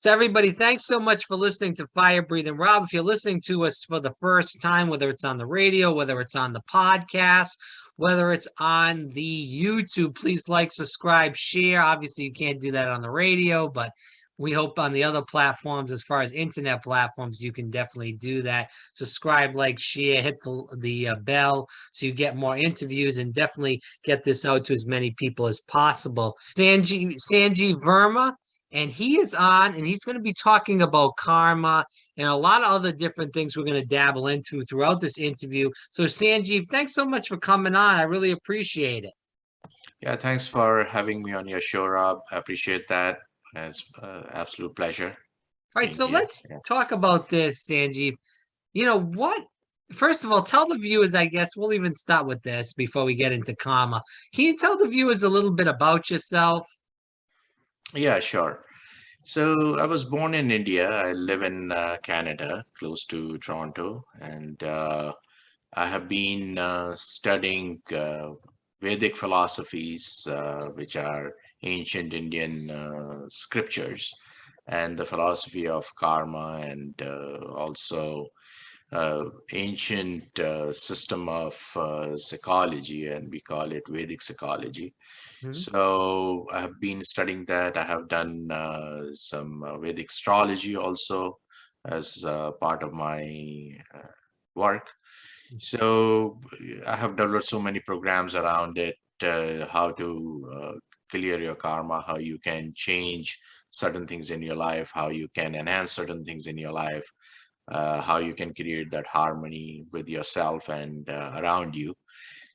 So everybody, thanks so much for listening to Fire Breathing Rob. If you're listening to us for the first time, whether it's on the radio, whether it's on the podcast, whether it's on the YouTube, please like, subscribe, share. Obviously, you can't do that on the radio, but we hope on the other platforms, as far as internet platforms, you can definitely do that. Subscribe, like, share, hit the bell so you get more interviews, and definitely get this out to as many people as possible. Sanjeev Verma, and he is on, and he's going to be talking about karma and a lot of other different things we're going to dabble into throughout this interview. So, Sanjeev, thanks so much for coming on. I really appreciate it. Yeah, thanks for having me on your show, Rob. I appreciate that. It's absolute pleasure All right, being so here. let's Yeah. talk about this, Sanjeev. What? First of all, tell the viewers, I guess we'll even start with this before we get into karma. Can you tell the viewers a little bit about yourself? Yeah, sure. So I was born in India. I live in Canada, close to Toronto, and I have been studying Vedic philosophies, which are ancient Indian scriptures, and the philosophy of karma, and also ancient system of psychology, and we call it Vedic psychology. Mhm. So I have been studying that. I have done some Vedic astrology also as part of my work. So I have developed so many programs around it, how to clear your karma, how you can change certain things in your life, how you can enhance certain things in your life, how you can create that harmony with yourself and around you.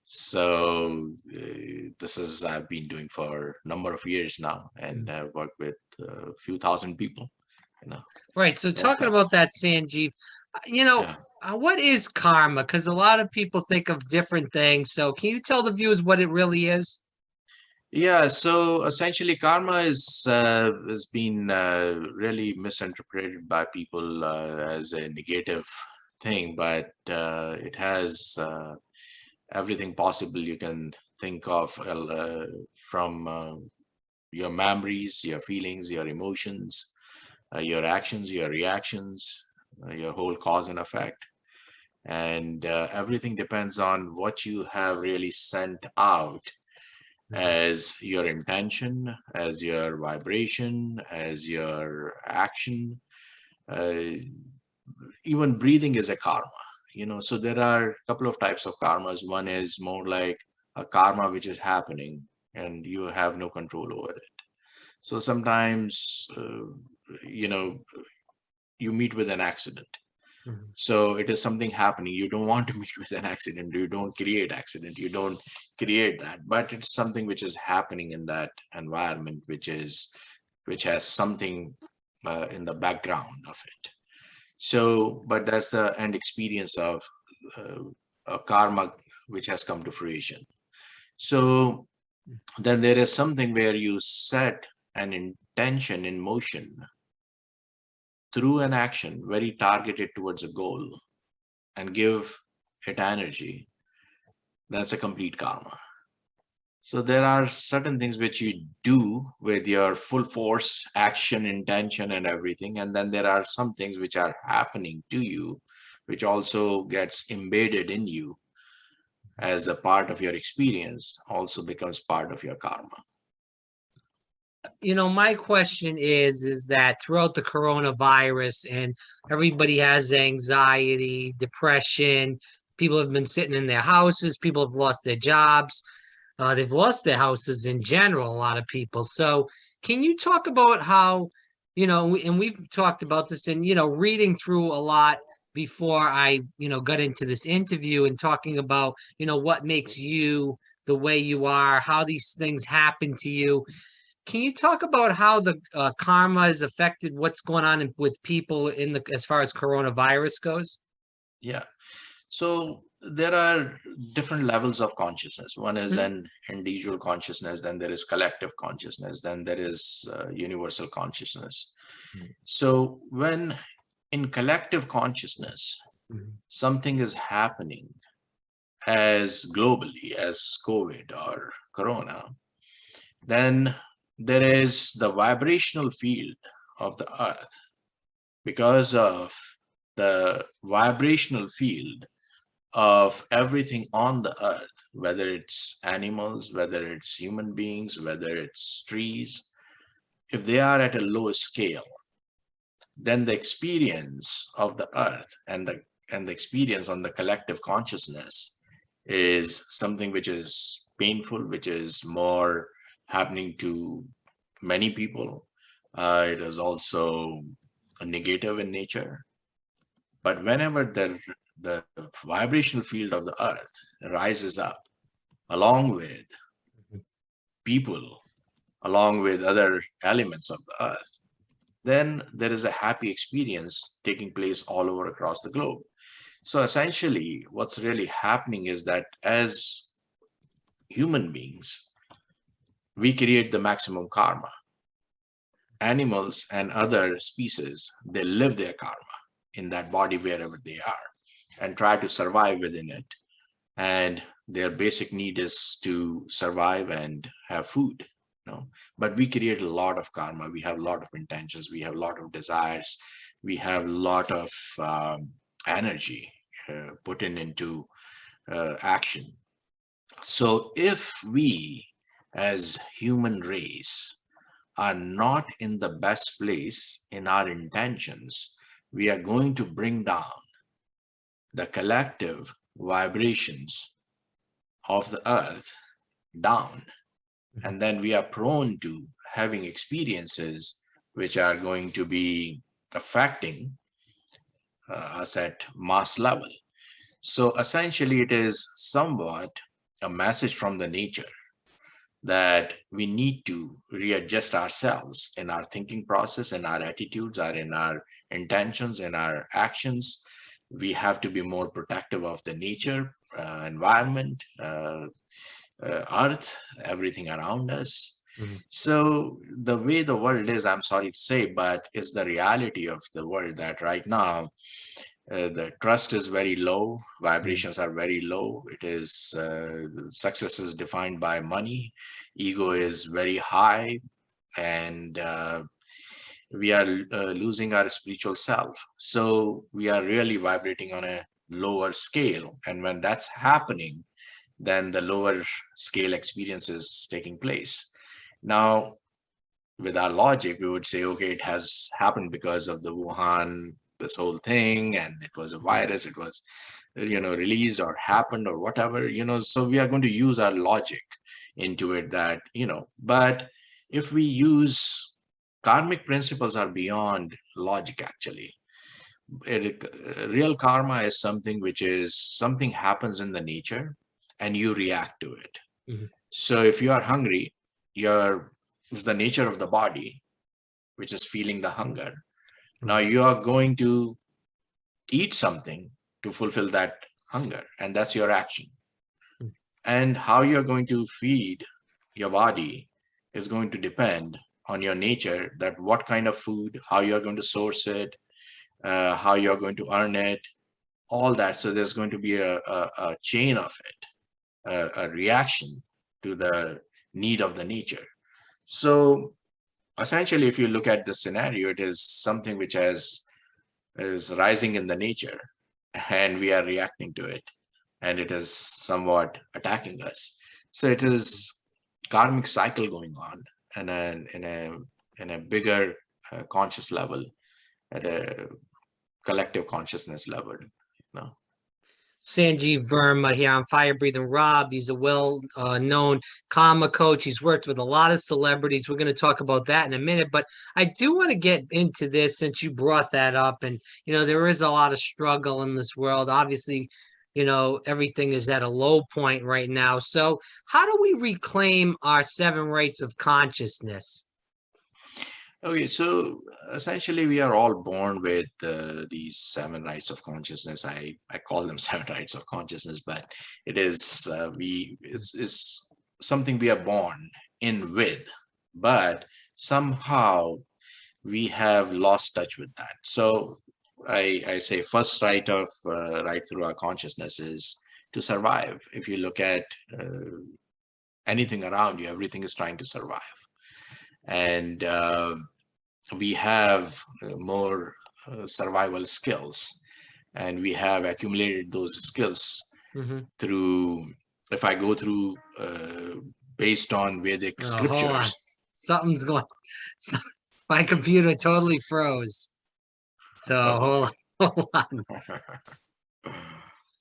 So this is I've been doing for a number of years now, and I've worked with a few thousand people. You know, Right. So yeah, talking about that, Sanjeev, you know, yeah. what is karma? Because a lot of people think of different things. So can you tell the viewers what it really is? Yeah, so essentially, karma is has been really misinterpreted by people as a negative thing, but it has everything possible you can think of, from your memories, your feelings, your emotions, your actions, your reactions, your whole cause and effect. And everything depends on what you have really sent out Mhm. as your intention, as your vibration, as your action. Uh, Even breathing is a karma, so there are a couple of types of karmas. One is more like a karma which is happening and you have no control over it. So sometimes, you know, you meet with an accident. Mhm. So it is something happening. You don't want to meet with an accident. You don't create accident. You don't create that. But it's something which is happening in that environment, which has something in the background of it. So, but that's the end experience of uh, a karma which has come to fruition. So then there is something where you set an intention in motion through an action very targeted towards a goal and give it energy. That's a complete karma. So there are certain things which you do with your full force, action, intention, and everything. And then there are some things which are happening to you, which also gets embedded in you as a part of your experience, also becomes part of your karma. My question is that throughout the coronavirus and everybody has anxiety, depression, people have been sitting in their houses, people have lost their jobs, they've lost their houses in general, a lot of people. So can you talk about how, and we've talked about this and, reading through a lot before I, got into this interview and talking about, what makes you the way you are, how these things happen to you. Can you talk about how the karma has affected what's going on with people as far as coronavirus goes? Yeah. So there are different levels of consciousness. One is Mhm. an individual consciousness, then there is collective consciousness, then there is universal consciousness. So when in collective consciousness, Mhm. something is happening as globally as COVID or Corona, then there is the vibrational field of the earth, because of the vibrational field of everything on the earth, whether it's animals, whether it's human beings, whether it's trees, if they are at a low scale, then the experience of the earth and the experience on the collective consciousness is something which is painful, which is more happening to many people. It is also a negative in nature. But whenever the vibrational field of the earth rises up along with people, along with other elements of the earth, then there is a happy experience taking place all over across the globe. So essentially, what's really happening is that as human beings, we create the maximum karma. Animals and other species, they live their karma in that body wherever they are and try to survive within it. And their basic need is to survive and have food. But we create a lot of karma. We have a lot of intentions. We have a lot of desires. We have a lot of energy put into action. So if we as human race are not in the best place in our intentions, we are going to bring down the collective vibrations of the earth down. And then we are prone to having experiences which are going to be affecting us at mass level. So essentially, it is somewhat a message from the nature that we need to readjust ourselves in our thinking process, in our attitudes, or in our intentions, in our actions. We have to be more protective of the nature, environment, earth, everything around us. So the way the world is, I'm sorry to say, but is the reality of the world that right now the trust is very low, vibrations are very low. It is success is defined by money, ego is very high, and we are losing our spiritual self. So we are really vibrating on a lower scale, and when that's happening, then the lower scale experience is taking place. Now, with our logic, we would say, okay, it has happened because of the Wuhan, this whole thing, and it was a virus, it was, released or happened or whatever, so we are going to use our logic into it that, but if we use karmic principles are beyond logic actually. Real karma is something which is something happens in the nature and you react to it. So if you are hungry, it's the nature of the body which is feeling the hunger. Now you are going to eat something to fulfill that hunger, and that's your action. And how you're going to feed your body is going to depend on your nature, that what kind of food, how you're going to source it, how you're going to earn it, all that. So there's going to be a chain of it, a reaction to the need of the nature. So essentially, if you look at the scenario, it is something which is rising in the nature, and we are reacting to it, and it is somewhat attacking us. So it is karmic cycle going on, and in a bigger conscious level, at a collective consciousness level. Sanjeev Verma here on Fire Breathing Rob. He's a well-known karma coach. He's worked with a lot of celebrities. We're going to talk about that in a minute, but I do want to get into this since you brought that up. And, there is a lot of struggle in this world. Obviously, everything is at a low point right now. So how do we reclaim our 7 rights of consciousness? Okay, so essentially we are all born with these 7 rights of consciousness. I call them 7 rights of consciousness, but it is it's something we are born in with, but somehow we have lost touch with that. So I say first right of right through our consciousness is to survive. If you look at anything around you, everything is trying to survive. And we have more survival skills, and we have accumulated those skills through, if I go through based on Vedic Oh, hold on. scriptures. Something's going. My computer totally froze. So Uh-oh. hold on.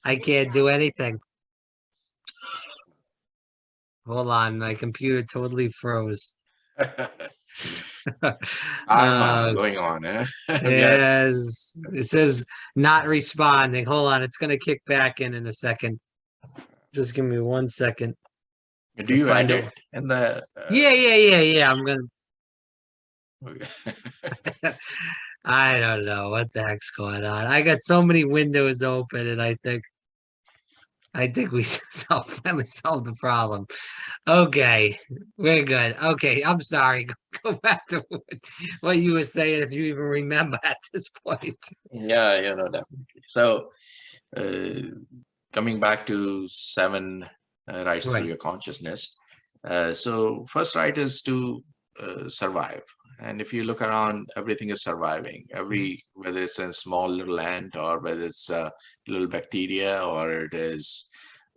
I can't do anything. Hold on. My computer totally froze. Karma going on, eh? Yes, it says not responding. Hold on, it's gonna kick back in a second. Just give me 1 second Do to you find edit out. in the Yeah. I'm gonna. okay. I don't know what the heck's going on. I got so many windows open, and I think we finally solved the problem. Okay, we're good. Okay, I'm sorry. Go back to what you were saying, if you even remember at this point. Yeah, definitely. So coming back to 7 rights through Right. your consciousness. So first right is to survive. And if you look around, everything is surviving. Whether it's a small little ant, or whether it's a little bacteria, or it is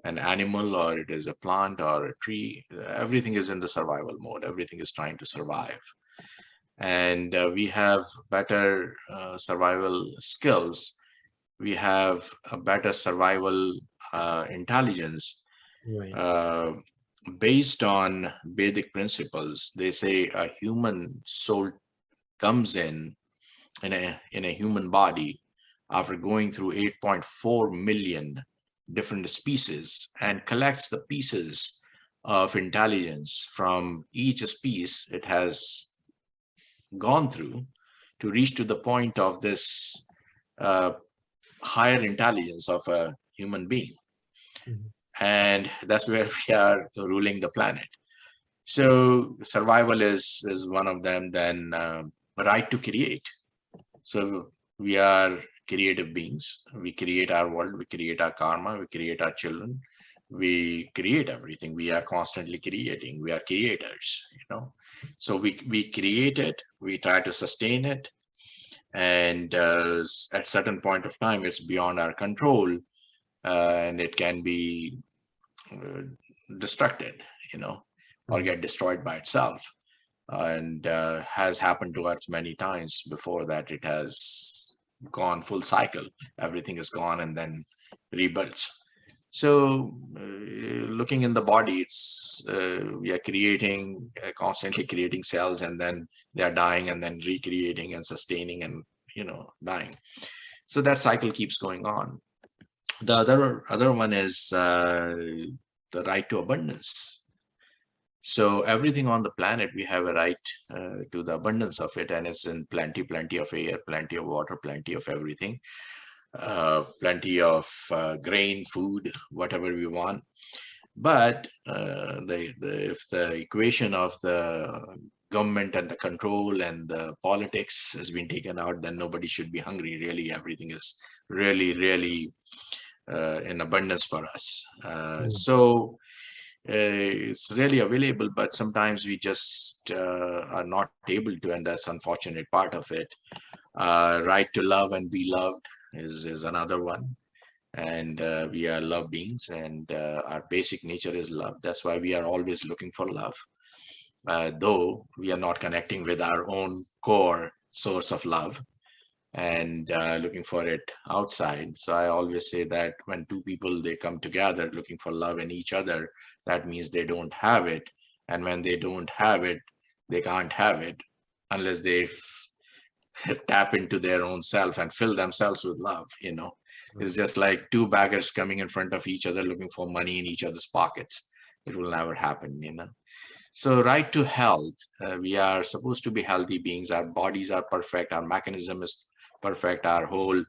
an animal, or it is a plant or a tree, everything is in the survival mode. Everything is trying to survive. And we have better survival skills. We have a better survival intelligence Right. based on Vedic principles. They say a human soul comes in a human body after going through 8.4 million different species, and collects the pieces of intelligence from each species it has gone through to reach to the point of this uh, higher intelligence of a human being. Mhm. And that's where we are ruling the planet. So survival is one of them. Then right to create. So we are creative beings. We create our world. We create our karma. We create our children. We create everything. We are constantly creating. We are creators. So we create it. We try to sustain it, and at certain point of time, it's beyond our control, and it can be uh, destructed, or Mhm. get destroyed by itself. And has happened to us many times before that. It has gone full cycle. Everything is gone and then rebuilt. So looking in the body, we are creating, constantly creating cells, and then they are dying, and then recreating and sustaining, and dying. So that cycle keeps going on. The other one is the right to abundance. So everything on the planet, we have a right to the abundance of it, and it's in plenty of air, plenty of water, plenty of everything, plenty of grain, food, whatever we want. But if the equation of the government and the control and the politics has been taken out, then nobody should be hungry. Really, everything is really in abundance for us. So it's really available, but sometimes we just are not able to, and that's unfortunate part of it. Right to love and be loved is another one. And we are love beings, and our basic nature is love. That's why we are always looking for love, though we are not connecting with our own core source of love, and looking for it outside. So I always say that when two people, they come together looking for love in each other, that means they don't have it. And when they don't have it, they can't have it unless they tap into their own self and fill themselves with love. It's just like two beggars coming in front of each other looking for money in each other's pockets. It will never happen. So right to health, we are supposed to be healthy beings. Our bodies are perfect. Our mechanism is perfect. Our whole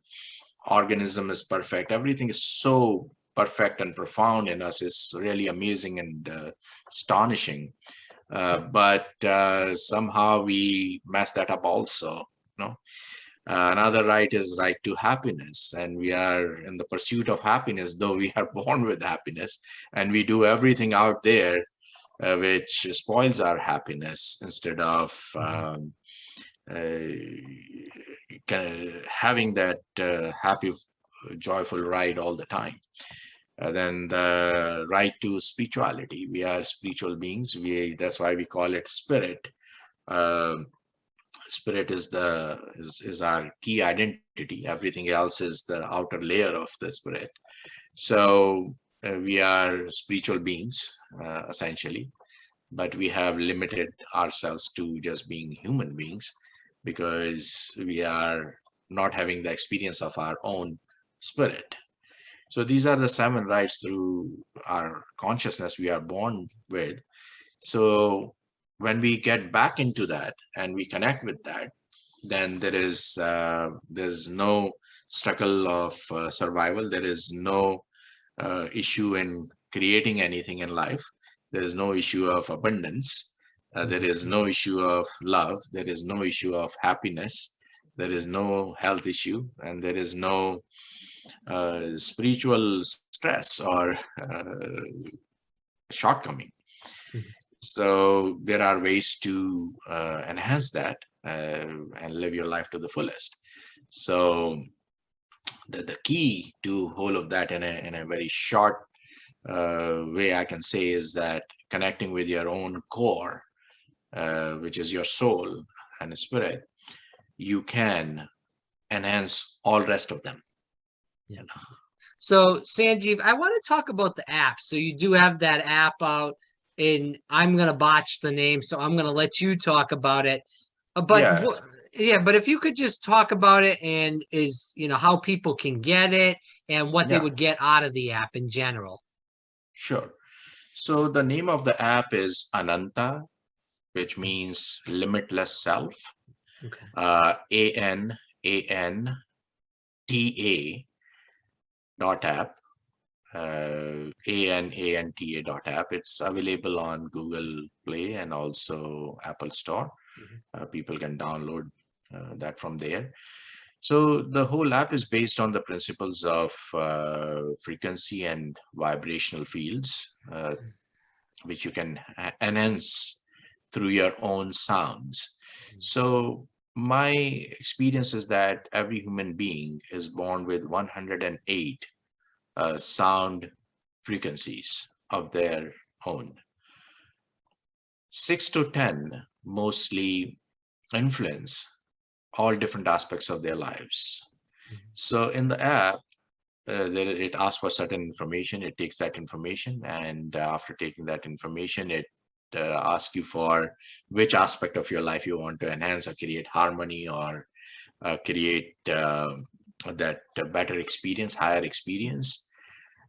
organism is perfect. Everything is so perfect and profound in us. It's really amazing and astonishing. But somehow we mess that up also. Another right is right to happiness, and we are in the pursuit of happiness, though we are born with happiness, and we do everything out there which spoils our happiness instead of having that happy, joyful ride all the time. Then the right to spirituality. We are spiritual beings. That's why we call it spirit. Um Spirit is our key identity. Everything else is the outer layer of the spirit. So we are spiritual beings, essentially, but we have limited ourselves to just being human beings because we are not having the experience of our own spirit. So these are the seven rights through our consciousness we are born with. So when we get back into that and we connect with that, then there's no struggle of survival. There is no issue in creating anything in life. There is no issue of abundance. There is no issue of love. There is no issue of happiness. There is no health issue, and there is no spiritual stress or shortcoming. Mhm. So there are ways to enhance that and live your life to the fullest. So the key to whole of that in a very short way I can say is that connecting with your own core, which is your soul and spirit, you can enhance all rest of them. Yeah. So Sanjeev, I want to talk about the app. So you do have that app out, and I'm gonna botch the name, so I'm gonna let you talk about it. But Yeah, yeah, but if you could just talk about it and how people can get it and what they yeah, would get out of the app in general. sure. So the name of the app is Ananta, which means limitless self. Okay. ANANTA dot app. ANANTA dot app. It's available on Google Play and also Apple Store. Mhm. People can download that from there. So the whole app is based on the principles of frequency and vibrational fields, which you can enhance through your own sounds. So my experience is that every human being is born with 108 sound frequencies of their own. 6 to 10 mostly influence all different aspects of their lives. So in the app, it asks for certain information. It takes that information, and after taking that information, it asks you for which aspect of your life you want to enhance or create harmony or create that better experience, higher experience.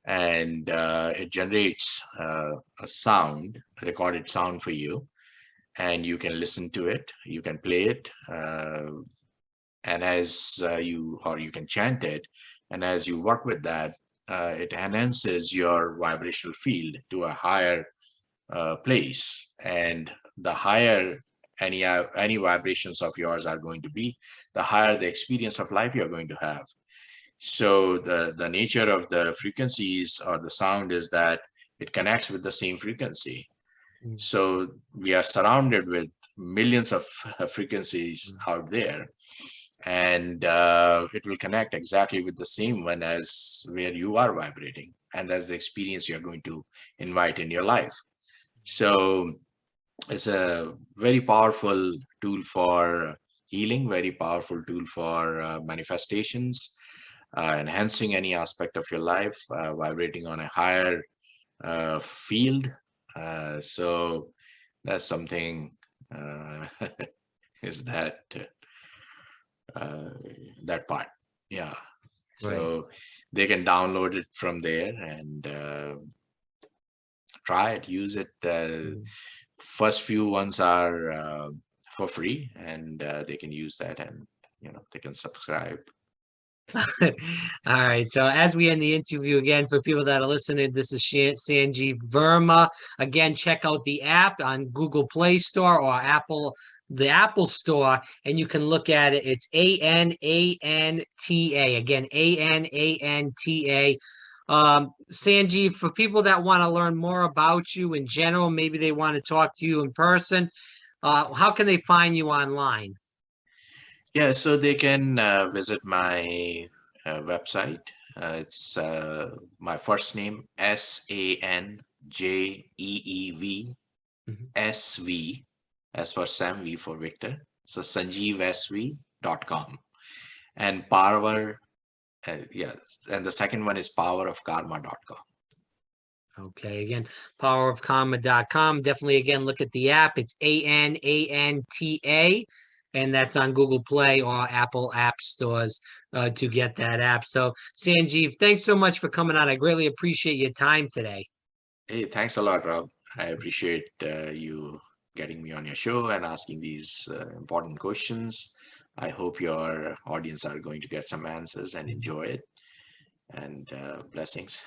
And it generates a sound, a recorded sound for you, and you can listen to it. You can play it, and as you can chant it, and as you work with that, it enhances your vibrational field to a higher place. And the higher any vibrations of yours are going to be, the higher the experience of life you're going to have. So the nature of the frequencies or the sound is that it connects with the same frequency. Mm. So we are surrounded with millions of frequencies out there, and it will connect exactly with the same one as where you are vibrating and as the experience you're going to invite in your life. So it's a very powerful tool for healing, very powerful tool for manifestations, enhancing any aspect of your life, vibrating on a higher field. So that's something is that that part. Yeah. Right. So they can download it from there and try it, use it. Mhm. First few ones are for free, and they can use that, and they can subscribe. All right. So as we end the interview again, for people that are listening, this is Sanjeev Verma. Again, check out the app on Google Play Store or the Apple Store, and you can look at it. It's ANANTA. Again, ANANTA. Sanjeev, for people that want to learn more about you in general, maybe they want to talk to you in person. How can they find you online? Yeah, so they can visit my website. It's my first name, Mhm. SanjeevSV, as for Sam, V for Victor. So sanjeevsv.com. And power, yes, and the second one is powerofkarma.com. Okay, again, powerofkarma.com. Definitely, again, look at the app. It's Ananta, and that's on Google Play or Apple App Stores to get that app. So, Sanjeev, thanks so much for coming on. I greatly appreciate your time today. Hey, thanks a lot, Rob. I appreciate you getting me on your show and asking these important questions. I hope your audience are going to get some answers and enjoy it. And blessings.